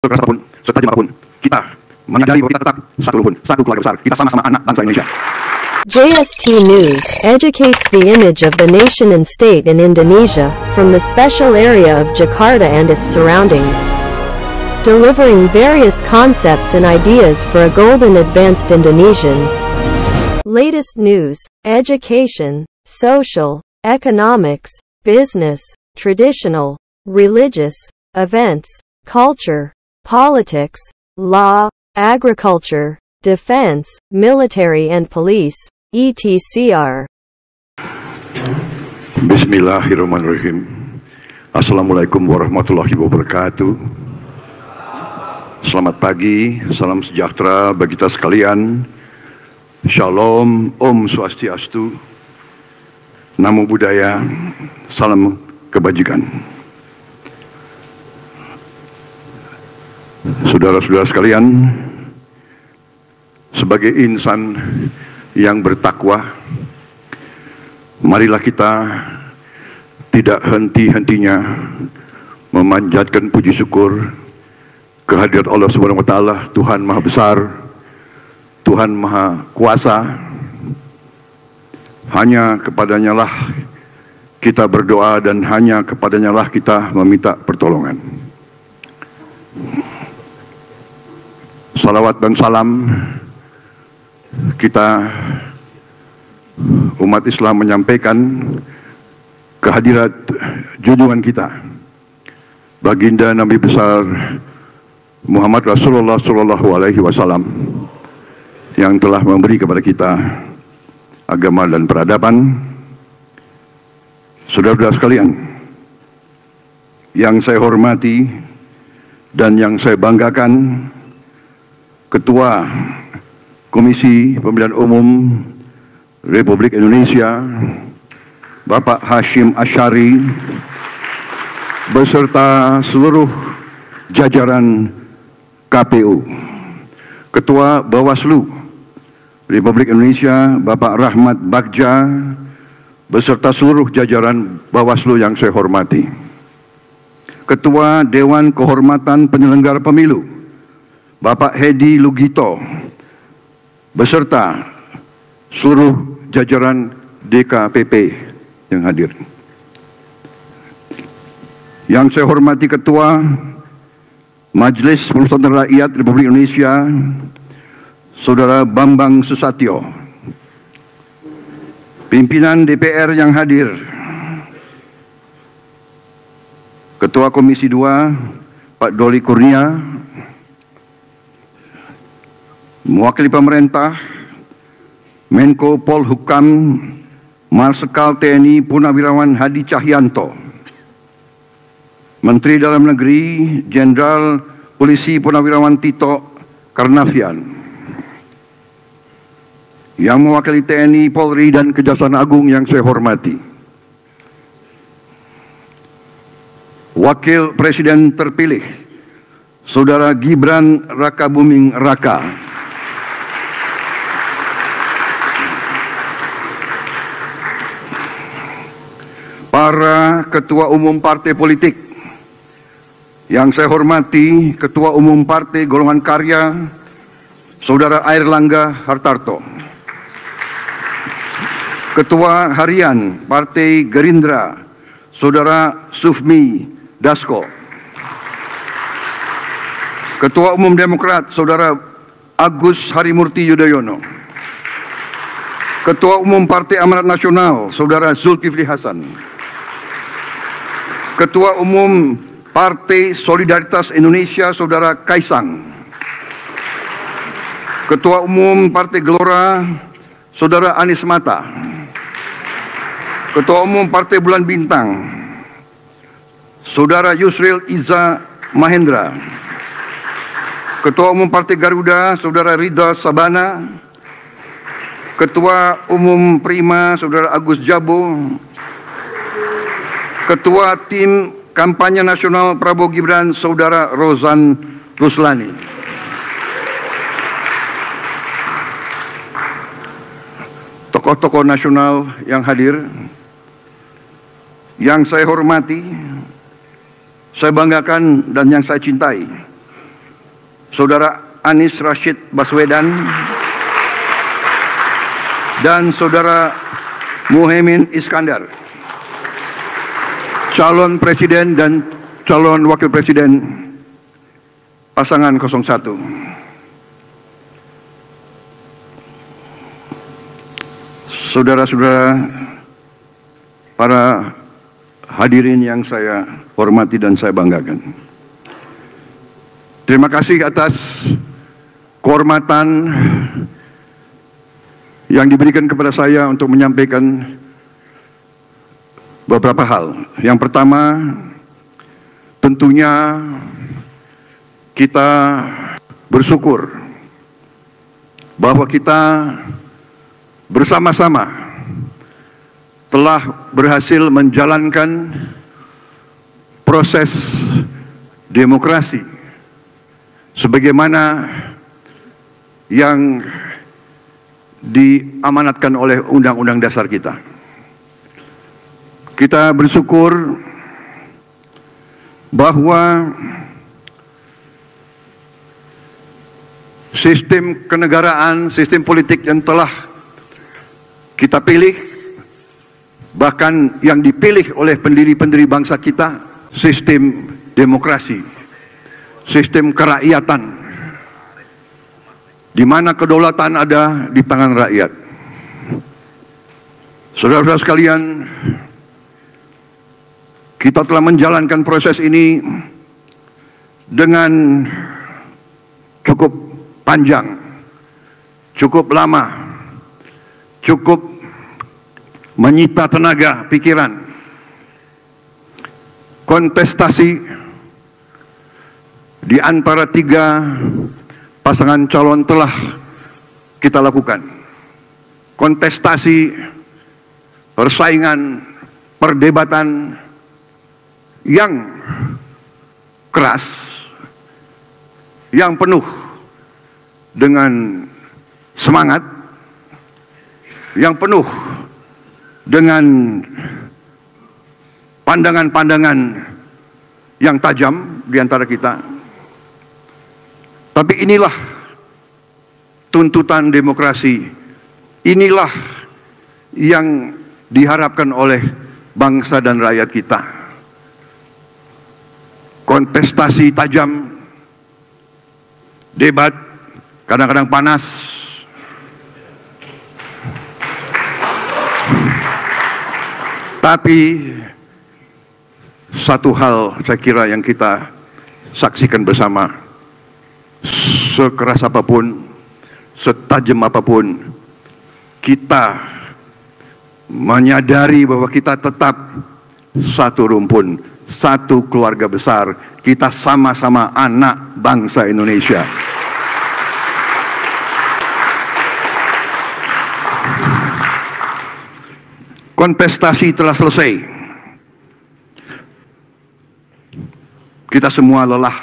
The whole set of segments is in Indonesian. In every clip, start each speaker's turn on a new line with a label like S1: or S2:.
S1: keras apapun, setajam apapun, kita menyadari bahwa kita tetap satu rumpun, satu keluarga besar. Kita sama-sama anak bangsa Indonesia.
S2: JST News educates the image of the nation and state in Indonesia, from the special area of Jakarta and its surroundings, delivering various concepts and ideas for a golden advanced Indonesian. Latest news, education, social, economics, business, traditional, religious, events, culture, politics, law, agriculture, defense, military and police, etc.
S1: Bismillahirrahmanirrahim. Assalamualaikum warahmatullahi wabarakatuh. Selamat pagi, salam sejahtera bagi kita sekalian. Shalom, Om Swastiastu, Namo Buddhaya, salam kebajikan. Saudara-saudara sekalian, sebagai insan yang bertakwa, marilah kita tidak henti-hentinya memanjatkan puji syukur kehadirat Allah Subhanahu wa taala, Tuhan Maha Besar, Tuhan Maha Kuasa. Hanya kepadanya lah kita berdoa dan hanya kepadanya lah kita meminta pertolongan. Salawat dan salam kita umat Islam menyampaikan kehadirat junjungan kita, baginda Nabi besar Muhammad Rasulullah SAW, yang telah memberi kepada kita agama dan peradaban. Saudara-saudara sekalian, yang saya hormati dan yang saya banggakan, Ketua Komisi Pemilihan Umum Republik Indonesia, Bapak Hashim Asyari, beserta seluruh jajaran KPU, Ketua Bawaslu Republik Indonesia, Bapak Rahmat Bagja, beserta seluruh jajaran Bawaslu yang saya hormati, Ketua Dewan Kehormatan Penyelenggara Pemilu, Bapak Hedi Lugito, beserta seluruh jajaran DKPP yang hadir. Yang saya hormati Ketua Majelis Permusyawaratan Rakyat Republik Indonesia, Saudara Bambang Susatyo, pimpinan DPR yang hadir, Ketua Komisi 2 Pak Doli Kurnia, mewakili pemerintah, Menko Polhukam Marsikal TNI Purnawirawan Hadi Cahyanto, Menteri Dalam Negeri Jenderal Polisi Purnawirawan Tito Karnavian, yang mewakili TNI, Polri, dan Kejaksaan Agung yang saya hormati, Wakil Presiden terpilih Saudara Gibran Rakabuming Raka, para ketua umum partai politik yang saya hormati, Ketua Umum Partai Golongan Karya Saudara Airlangga Hartarto, Ketua Harian Partai Gerindra Saudara Sufmi Dasko, Ketua Umum Demokrat Saudara Agus Harimurti Yudhoyono, Ketua Umum Partai Amanat Nasional Saudara Zulkifli Hasan, Ketua Umum Partai Solidaritas Indonesia Saudara Kaisang, Ketua Umum Partai Gelora Saudara Anies Mata, Ketua Umum Partai Bulan Bintang Saudara Yusril Iza Mahendra, Ketua Umum Partai Garuda Saudara Ridha Sabana, Ketua Umum Prima Saudara Agus Jabo, Ketua Tim Kampanye Nasional Prabowo Gibran Saudara Rozan Ruslani, tokoh-tokoh nasional yang hadir, yang saya hormati, saya banggakan, dan yang saya cintai, Saudara Anies Rashid Baswedan, dan Saudara Muhaimin Iskandar, calon presiden dan calon wakil presiden pasangan 01. Saudara-saudara, para hadirin yang saya hormati dan saya banggakan. Terima kasih atas kehormatan yang diberikan kepada saya untuk menyampaikan beberapa hal. Yang pertama, tentunya kita bersyukur bahwa kita bersama-sama telah berhasil menjalankan proses demokrasi sebagaimana yang diamanatkan oleh Undang-Undang Dasar kita. Kita bersyukur bahwa sistem kenegaraan, sistem politik yang telah kita pilih, bahkan yang dipilih oleh pendiri-pendiri bangsa kita, sistem demokrasi, sistem kerakyatan, di mana kedaulatan ada di tangan rakyat. Saudara-saudara sekalian, kita telah menjalankan proses ini dengan cukup panjang, cukup lama, cukup menyita tenaga, pikiran. Kontestasi di antara 3 pasangan calon telah kita lakukan. Kontestasi, persaingan, perdebatan yang keras, yang penuh dengan semangat, yang penuh dengan pandangan-pandangan yang tajam di antara kita. Tapi inilah tuntutan demokrasi, inilah yang diharapkan oleh bangsa dan rakyat kita. Kontestasi tajam, debat kadang-kadang panas, tapi satu hal saya kira yang kita saksikan bersama, sekeras apapun, setajam apapun, kita menyadari bahwa kita tetap satu rumpun, satu keluarga besar. Kita sama-sama anak bangsa Indonesia. Kontestasi telah selesai. Kita semua lelah.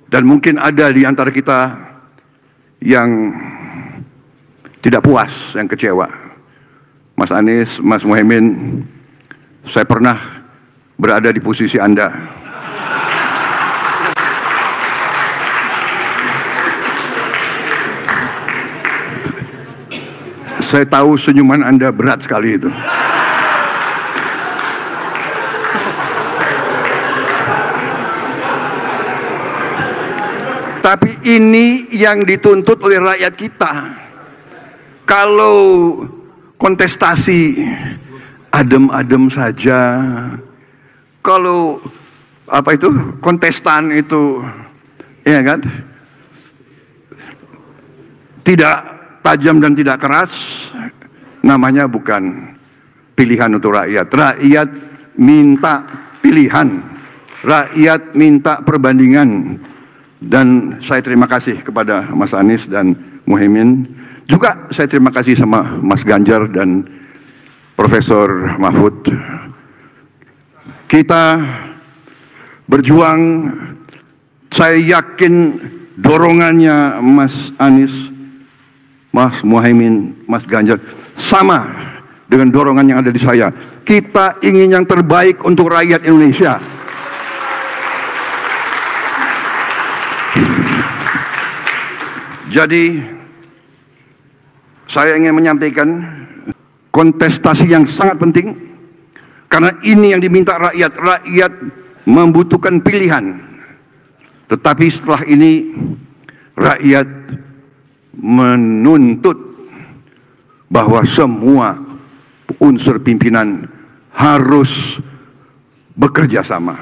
S1: Dan mungkin ada di antara kita yang tidak puas, yang kecewa. Mas Anies, Mas Muhaimin, saya pernah berada di posisi Anda. Saya tahu senyuman Anda berat sekali itu. Tapi ini yang dituntut oleh rakyat kita. Kalau kontestasi adem-adem saja, kalau apa itu kontestan itu, ya kan, tidak tajam dan tidak keras, namanya bukan pilihan untuk rakyat. Rakyat minta pilihan, rakyat minta perbandingan. Dan saya terima kasih kepada Mas Anies dan Muhaimin. Juga saya terima kasih sama Mas Ganjar dan Profesor Mahfud. Kita berjuang, saya yakin dorongannya Mas Anies, Mas Muhaimin, Mas Ganjar sama dengan dorongan yang ada di saya. Kita ingin yang terbaik untuk rakyat Indonesia. Jadi saya ingin menyampaikan kontestasi yang sangat penting, karena ini yang diminta rakyat. Rakyat membutuhkan pilihan. Tetapi setelah ini rakyat menuntut bahwa semua unsur pimpinan harus bekerja sama,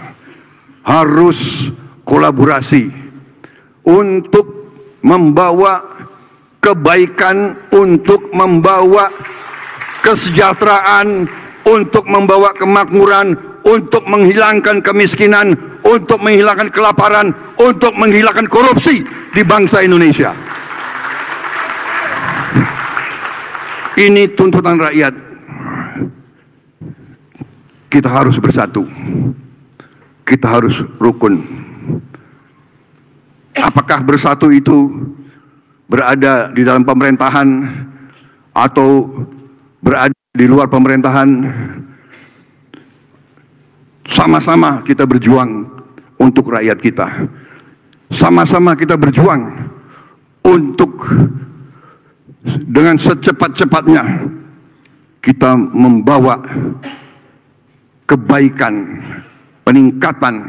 S1: harus kolaborasi untuk membawa kebaikan, untuk membawa kesejahteraan, untuk membawa kemakmuran, untuk menghilangkan kemiskinan, untuk menghilangkan kelaparan, untuk menghilangkan korupsi di bangsa Indonesia. Ini tuntutan rakyat. Kita harus bersatu. Kita harus rukun. Apakah bersatu itu berada di dalam pemerintahan atau berada di luar pemerintahan? Sama-sama kita berjuang untuk rakyat kita. Sama-sama kita berjuang untuk dengan secepat-cepatnya kita membawa kebaikan, peningkatan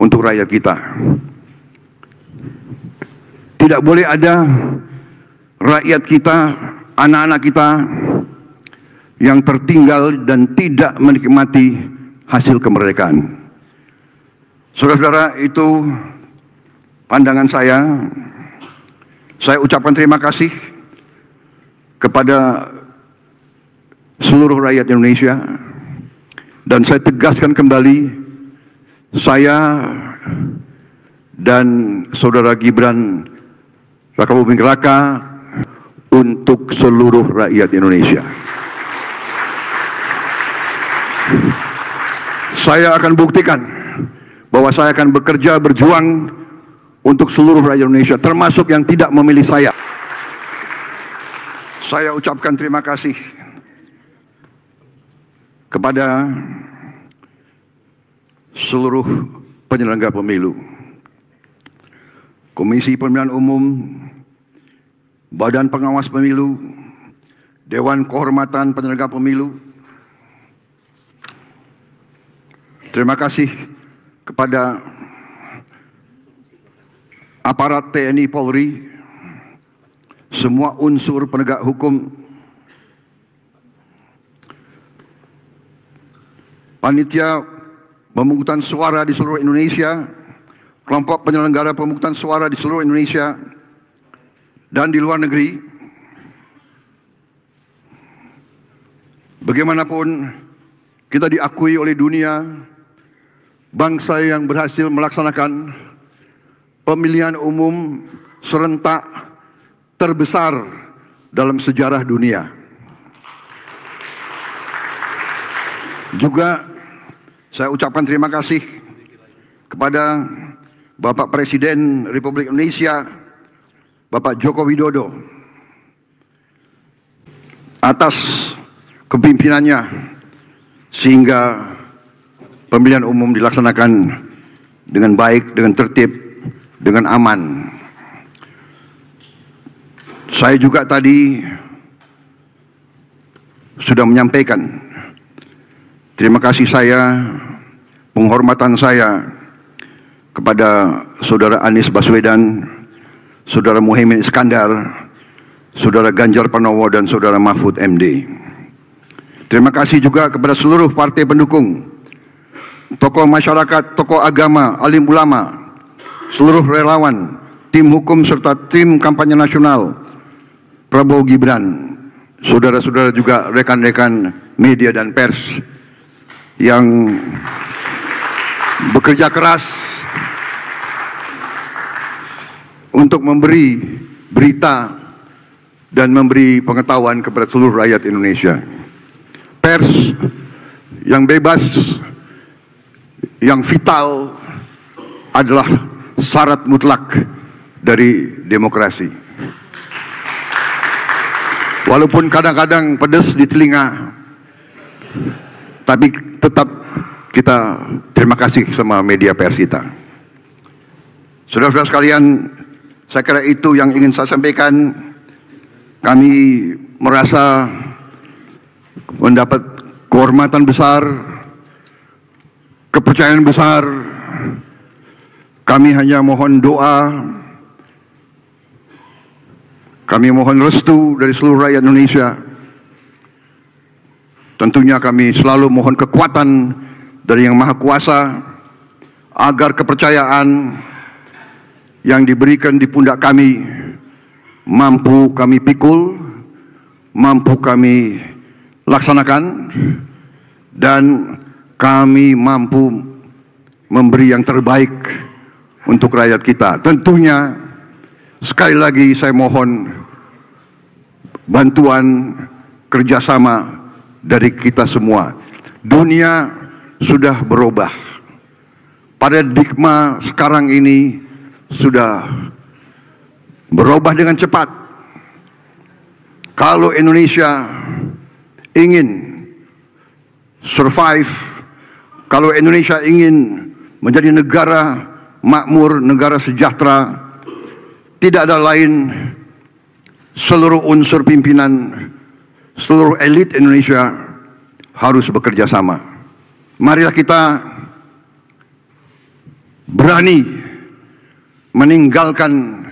S1: untuk rakyat kita. Tidak boleh ada rakyat kita, anak-anak kita yang tertinggal dan tidak menikmati hasil kemerdekaan. Saudara-saudara, itu pandangan saya. Saya ucapkan terima kasih kepada seluruh rakyat Indonesia, dan saya tegaskan kembali, saya dan saudara Gibran Rakabuming Raka untuk seluruh rakyat Indonesia. Saya akan buktikan bahwa saya akan bekerja, berjuang untuk seluruh rakyat Indonesia, termasuk yang tidak memilih saya. Saya ucapkan terima kasih kepada seluruh penyelenggara pemilu, Komisi Pemilihan Umum, Badan Pengawas Pemilu, Dewan Kehormatan Penyelenggara Pemilu. Terima kasih kepada aparat TNI Polri, semua unsur penegak hukum, panitia pemungutan suara di seluruh Indonesia, kelompok penyelenggara pemungutan suara di seluruh Indonesia dan di luar negeri. Bagaimanapun kita diakui oleh dunia, bangsa yang berhasil melaksanakan pemilihan umum serentak terbesar dalam sejarah dunia. Juga saya ucapkan terima kasih kepada Bapak Presiden Republik Indonesia, Bapak Joko Widodo, atas kepimpinannya sehingga pemilihan umum dilaksanakan dengan baik, dengan tertib, dengan aman. Saya juga tadi sudah menyampaikan terima kasih saya, penghormatan saya kepada Saudara Anies Baswedan, Saudara Muhaimin Iskandar, Saudara Ganjar Pranowo, dan Saudara Mahfud MD. Terima kasih juga kepada seluruh partai pendukung, tokoh masyarakat, tokoh agama, alim ulama, seluruh relawan, tim hukum serta tim kampanye nasional Prabowo Gibran, saudara-saudara juga rekan-rekan media dan pers yang bekerja keras untuk memberi berita dan memberi pengetahuan kepada seluruh rakyat Indonesia. Pers yang bebas, yang vital adalah syarat mutlak dari demokrasi. Walaupun kadang-kadang pedas di telinga, tapi tetap kita terima kasih sama media pers kita. Saudara-saudara sekalian, Saya kira itu yang ingin saya sampaikan. Kami merasa mendapat kehormatan besar, kepercayaan besar. Kami hanya mohon doa, kami mohon restu dari seluruh rakyat Indonesia. Tentunya kami selalu mohon kekuatan dari Yang Maha Kuasa agar kepercayaan yang diberikan di pundak kami mampu kami pikul, mampu kami laksanakan, dan kami mampu memberi yang terbaik untuk rakyat kita. Tentunya sekali lagi saya mohon bantuan kerjasama dari kita semua. Dunia sudah berubah. Paradigma sekarang ini sudah berubah dengan cepat. Kalau Indonesia ingin survive, kalau Indonesia ingin menjadi negara makmur, negara sejahtera, tidak ada lain seluruh unsur pimpinan, seluruh elit Indonesia harus bekerja sama. Marilah kita berani meninggalkan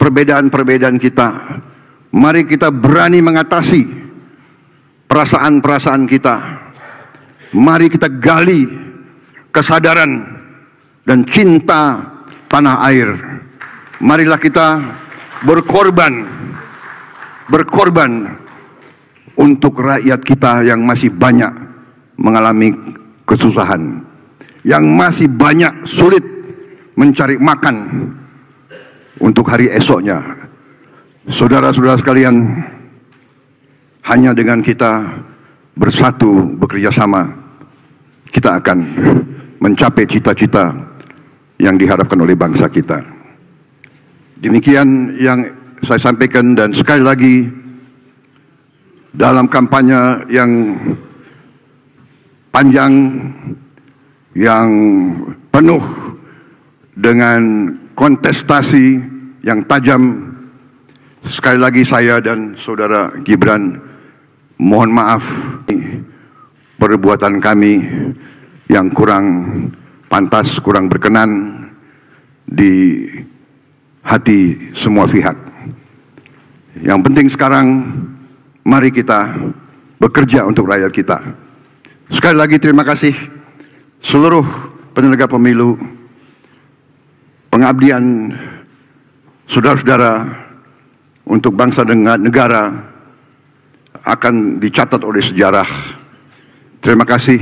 S1: perbedaan-perbedaan kita. Mari kita berani mengatasi perasaan-perasaan kita. Mari kita gali kesadaran dan cinta tanah air. Marilah kita berkorban untuk rakyat kita yang masih banyak mengalami kesusahan, yang masih banyak sulit mencari makan untuk hari esoknya. Saudara-saudara sekalian, hanya dengan kita bersatu, bekerja sama, kita akan mencapai cita-cita yang diharapkan oleh bangsa kita. Demikian yang saya sampaikan, dan sekali lagi dalam kampanye yang panjang, yang penuh dengan kontestasi yang tajam, sekali lagi saya dan saudara Gibran mohon maaf perbuatan kami yang kurang pantas, kurang berkenan di hati semua pihak. Yang penting sekarang mari kita bekerja untuk rakyat kita. Sekali lagi terima kasih seluruh penyelenggara pemilu. Pengabdian saudara-saudara untuk bangsa dan negara akan dicatat oleh sejarah. Terima kasih.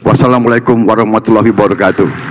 S1: Wassalamualaikum warahmatullahi wabarakatuh.